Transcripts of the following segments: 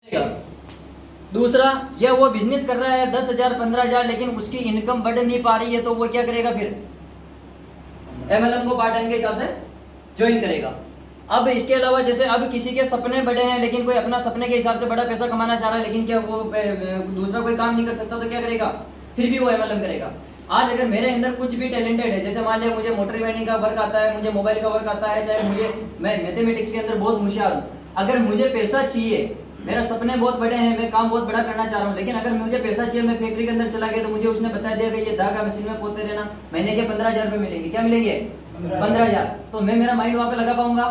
दूसरा, या वो बिजनेस कर रहा है 10,000 15,000 लेकिन उसकी इनकम बढ़ नहीं पा रही है, तो वो क्या करेगा? फिर एमएलएम को पार्ट टाइम के हिसाब से ज्वाइन करेगा। अब इसके अलावा जैसे अब किसी के सपने बड़े हैं लेकिन कोई अपना सपने के हिसाब से बड़ा पैसा कमाना चाह रहा है, लेकिन क्या वो दूसरा कोई काम नहीं कर सकता, तो क्या करेगा? फिर भी वो एमएलएम करेगा। आज अगर मेरे अंदर कुछ भी टैलेंटेड है, जैसे मान लिया मुझे मोटर वेल्डिंग का वर्क आता है, मुझे मोबाइल का वर्क आता है, चाहे मैं मैथमेटिक्स के अंदर बहुत होशियार हूँ, अगर मुझे पैसा चाहिए, मेरा सपने बहुत बड़े हैं, मैं काम बहुत बड़ा करना चाह रहा हूँ, लेकिन अगर मुझे पैसा चाहिए, मैं फैक्ट्री के अंदर चला गया तो मुझे उसने बता दिया कि ये धागा मशीन में पोते रहना, महीने के 15,000 रुपए मिलेंगे। क्या मिलेंगे? 15,000। तो मैं मेरा माइंड वहां पे लगा पाऊंगा?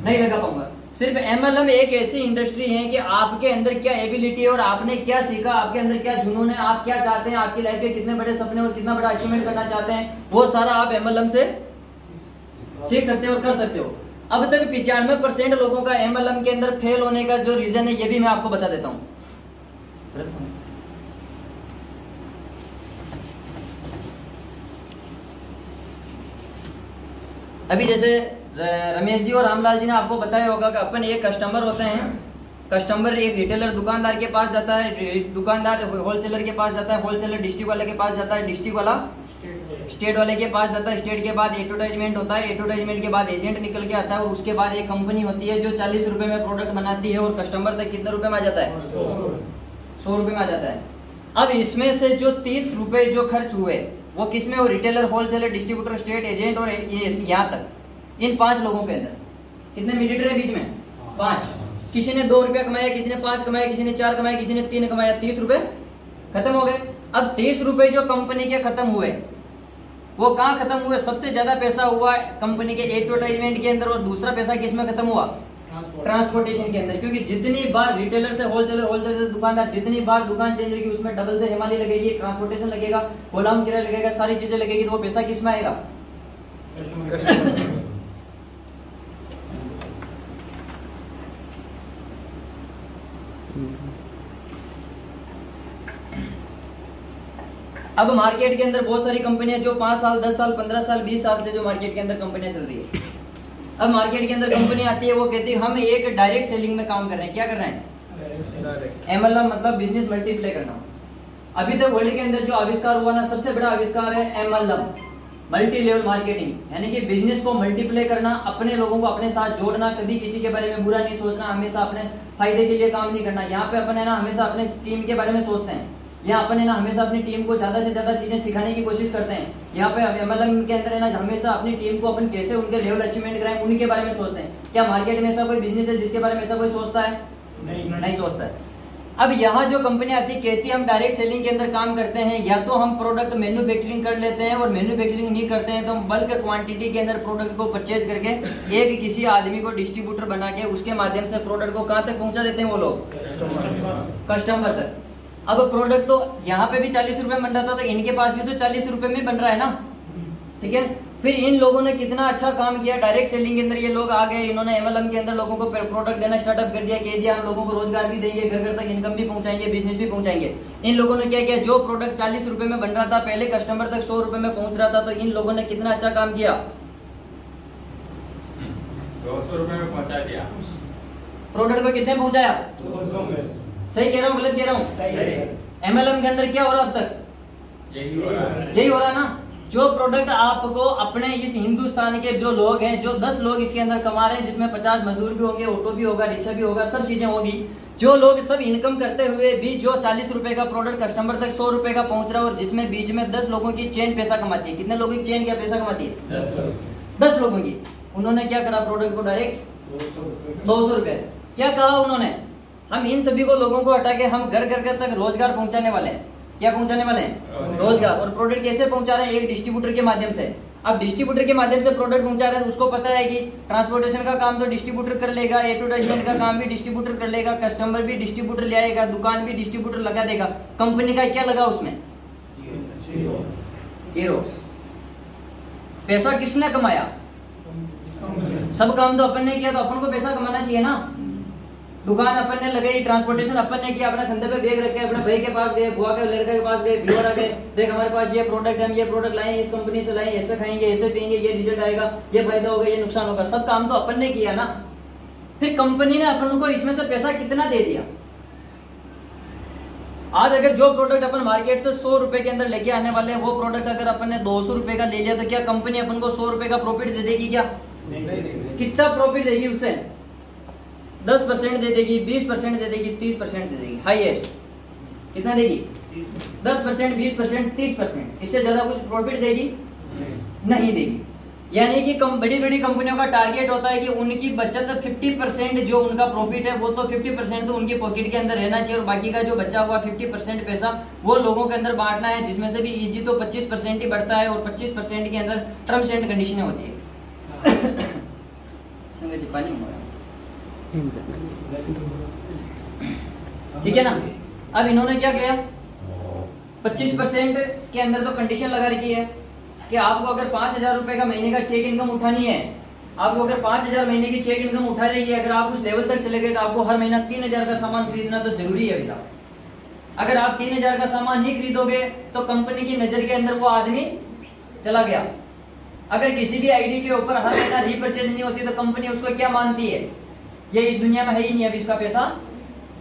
नहीं लगा पाऊंगा। सिर्फ एमएलएम एक ऐसी इंडस्ट्री है कि आपके अंदर क्या एबिलिटी है और आपने क्या सीखा, आपके अंदर क्या जुनून है, आप क्या चाहते हैं, आपकी लाइफ के कितने बड़े सपने और कितना बड़ा अचीवमेंट करना चाहते हैं, वो सारा आप एमएलएम से सीख सकते हो और कर सकते हो। अब तक 95% लोगों का एमएलएम के अंदर फेल होने का जो रीजन है, ये भी मैं आपको बता देता हूं। अभी जैसे रमेश जी और रामलाल जी ने आपको बताया होगा कि अपन एक कस्टमर होते हैं, कस्टमर एक रिटेलर दुकानदार के पास जाता है, दुकानदार होलसेलर के पास जाता है, होलसेलर डिस्ट्रिक्ट वाले के पास जाता है, डिस्ट्रिक्ट वाला स्टेट वाले के पास जाता है, स्टेट के बाद एडवर्टाइजमेंट होता है, एडवर्टाइजमेंट के बाद एजेंट निकल के आता है, और उसके बाद एक कंपनी होती है जो 40 रुपए में प्रोडक्ट बनाती है और कस्टमर तक कितने रुपए में आ जाता है? 100 रुपए में आ जाता है। अब इसमें से जो 30 रुपए जो खर्च हुए वो किसमें? वो retailer, wholesaler, distributor, state agent और यहाँ तक, इन 5 लोगों के अंदर कितने मीडिएटर है बीच में? 5। किसी ने 2 रुपया कमाया, किसी ने 5 कमाया, किसी ने 4 कमाया, किसी ने 3 कमाया, 30 रुपए खत्म हो गए। अब 30 रुपए जो कंपनी के खत्म हुए, वो कहाँ खत्म हुए? सबसे ज्यादा पैसा हुआ कंपनी के एडवर्टाइजमेंट के अंदर, और दूसरा पैसा किसमें खत्म हुआ? ट्रांसपोर्टेशन के अंदर। क्योंकि जितनी बार रिटेलर से होलसेलर, होलसेलर से दुकानदार, जितनी बार दुकान चेंज होगी उसमें डबल द हिमालय लगेगी, ट्रांसपोर्टेशन लगेगा, गोदाम किराया लगेगा, सारी चीजें लगेगी, तो वो पैसा किसमें आएगा? अब मार्केट के अंदर बहुत सारी कंपनियां जो 5 साल 10 साल 15 साल 20 साल से जो मार्केट के अंदर कंपनियां चल रही है, अब मार्केट के अंदर कंपनी आती है, वो कहती है हम एक डायरेक्ट सेलिंग में काम कर रहे हैं। क्या कर रहे हैं? एमएलएम मतलब बिजनेस मल्टीप्लाई करना। अभी तक वर्ल्ड के अंदर जो आविष्कार हुआ ना, सबसे बड़ा आविष्कार है एमएलएम, मल्टी लेवल मार्केटिंग, यानी कि बिजनेस को मल्टीप्लाई करना, अपने लोगों को अपने साथ जोड़ना, कभी किसी के बारे में बुरा नहीं सोचना, हमेशा अपने फायदे के लिए काम नहीं करना। यहाँ पे अपन है ना हमेशा अपने टीम के बारे में सोचते हैं, यहाँ अपन है ना हमेशा अपनी टीम को ज्यादा से ज्यादा चीजें सिखाने की कोशिश करते हैं। यहाँ पे एमएलएम के अंदर है ना हमेशा अपनी टीम को अपन कैसे उनके लेवल अचीवमेंट कराएं, उनके बारे में सोचते हैं। क्या मार्केट में ऐसा कोई बिजनेस है जिसके बारे में ऐसा कोई सोचता है? नहीं सोचता है। अब यहाँ जो कंपनी आती कहती है हम डायरेक्ट सेलिंग के अंदर काम करते हैं, या तो हम प्रोडक्ट मैन्युफैक्चरिंग कर लेते हैं, और मैन्युफैक्चरिंग नहीं करते हैं तो हम बल्क क्वांटिटी के अंदर प्रोडक्ट को परचेज करके एक किसी आदमी को डिस्ट्रीब्यूटर बना के उसके माध्यम से प्रोडक्ट को कहाँ तक पहुंचा देते हैं वो लोग? कस्टमर तक। अब प्रोडक्ट तो यहाँ पे भी 40 रुपए बन रहा था, तो इनके पास भी तो 40 रुपए में बन रहा है ना, ठीक है। फिर इन लोगों ने कितना अच्छा काम किया, डायरेक्ट सेलिंग के अंदर ये लोग आ गए, इन्होंने एमएलएम के अंदर लोगों को प्रोडक्ट देना स्टार्टअप कर दिया, कह दिया हम लोगों को रोजगार भी देंगे, घर घर तक इनकम भी पहुंचाएंगे, बिजनेस भी पहुंचाएंगे। इन लोगों ने क्या किया, जो प्रोडक्ट 40 रुपए में बन रहा था पहले कस्टमर तक 100 रुपए में पहुंच रहा था, तो इन लोगों ने कितना अच्छा काम किया, 200 रुपए में पहुंचा दिया। प्रोडक्ट को कितने पहुंचाया? सही कह रहा हूँ गलत कह रहा हूँ? एमएलएम के अंदर क्या हो रहा है अब तक? यही हो रहा है ना। जो प्रोडक्ट आपको अपने इस हिंदुस्तान के जो लोग हैं, जो 10 लोग इसके अंदर कमा रहे हैं, जिसमें 50 मजदूर भी होंगे, ऑटो भी होगा, रिक्शा भी होगा, सब चीजें होगी, जो लोग सब इनकम करते हुए भी जो 40 रुपए का प्रोडक्ट कस्टमर तक 100 रुपए का पहुंच रहा है, और जिसमें बीच में 10 लोगों की चेन पैसा कमाती है। कितने लोगों की चेन क्या पैसा कमाती है? 10 लोगों की। उन्होंने क्या करा, प्रोडक्ट को डायरेक्ट 200 रुपए। क्या कहा उन्होंने, हम इन सभी को लोगों को हटा के हम घर घर तक रोजगार पहुंचाने वाले हैं। क्या पहुंचाने वाले हैं? रोजगार। और प्रोडक्ट कैसे पहुंचा रहे हैं? एक डिस्ट्रीब्यूटर के माध्यम से। अब डिस्ट्रीब्यूटर के माध्यम से प्रोडक्ट पहुंचा रहे हैं, उसको पता है कि ट्रांसपोर्टेशन का काम तो डिस्ट्रीब्यूटर कर लेगा, एडवर्टाइजमेंट का काम भी डिस्ट्रीब्यूटर कर लेगा, कस्टमर भी डिस्ट्रीब्यूटर ले आएगा, दुकान भी डिस्ट्रीब्यूटर लगा देगा। कंपनी का क्या लगा उसमें? जीरो। पैसा किसने कमाया? सब काम तो अपन ने किया, तो अपन को पैसा कमाना चाहिए ना। दुकान अपन ने लगाई, ट्रांसपोर्टेशन अपन ने किया, अपने कंधे पे बैग रखे, अपने भाई के पास गए, बुआ के लड़के के पास गए, व्यूअर आ गए, देख हमारे पास ये प्रोडक्ट है, हम ये प्रोडक्ट लाए, इस कंपनी से लाए, ऐसे खाएंगे, ऐसे पिएंगे, ये रिजल्ट आएगा, ये फायदा होगा, ये नुकसान होगा। सब काम तो अपन ने किया ना। फिर कंपनी ने अपन को इसमें से पैसा कितना दे दिया? आज अगर जो प्रोडक्ट अपन मार्केट से 100 रुपए के अंदर लेके आने वाले हैं, वो प्रोडक्ट अगर अपन ने 200 रुपए का ले लिया तो क्या कंपनी अपन को 100 रुपए का प्रॉफिट दे देगी? क्या कितना प्रॉफिट देगी? उससे 10% दे देगी, 20% दे देगी, 30% दे देगी। हाईएस्ट कितना देगी? 10%, 20%, 30%। इससे ज्यादा कुछ प्रॉफिट देगी? नहीं देगी। यानी कि बड़ी बड़ी कंपनियों का टारगेट होता है कि उनकी बचत 50% जो उनका प्रॉफिट है वो तो 50% तो उनकी पॉकेट के अंदर रहना चाहिए और बाकी का जो बचा हुआ 50% पैसा वो लोगों के अंदर बांटना है, जिसमें से भी ईजी तो 25% ही बढ़ता है और 25% के अंदर टर्म्स एंड कंडीशनें होती है। पानी ठीक है ना। अब इन्होंने क्या किया, 25% के अंदर तो कंडीशन लगा रखी है कि आपको अगर 5,000 रुपए का महीने का चेक इनकम उठानी है, आपको अगर 5,000 महीने की चेक इनकम उठा रही है, अगर आप उस लेवल तक चले गए तो आपको हर महीना 3,000 का सामान खरीदना तो जरूरी है भैया। अगर आप 3,000 का सामान नहीं खरीदोगे तो कंपनी की नजर के अंदर वो आदमी चला गया। अगर किसी भी आईडी के ऊपर हर महीना रीपर्चेज नहीं होती तो कंपनी उसको क्या मानती है? ये इस दुनिया में है ही नहीं, अभी इसका पैसा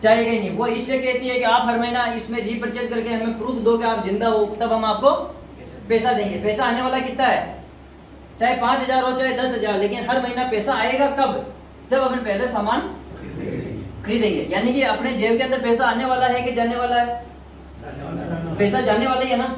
जाएगा ही नहीं। वो इसलिए कहती है कि आप हर महीना इसमें रीपर्चेज करके हमें प्रूफ दो कि आप जिंदा हो, तब हम आपको पैसा देंगे। पैसा आने वाला कितना है? चाहे 5,000 हो चाहे 10,000, लेकिन हर महीना पैसा आएगा कब? जब अपन पहले सामान खरीदेंगे। यानी कि अपने जेब के अंदर पैसा आने वाला है कि जाने वाला है? पैसा जाने वाला ही है ना।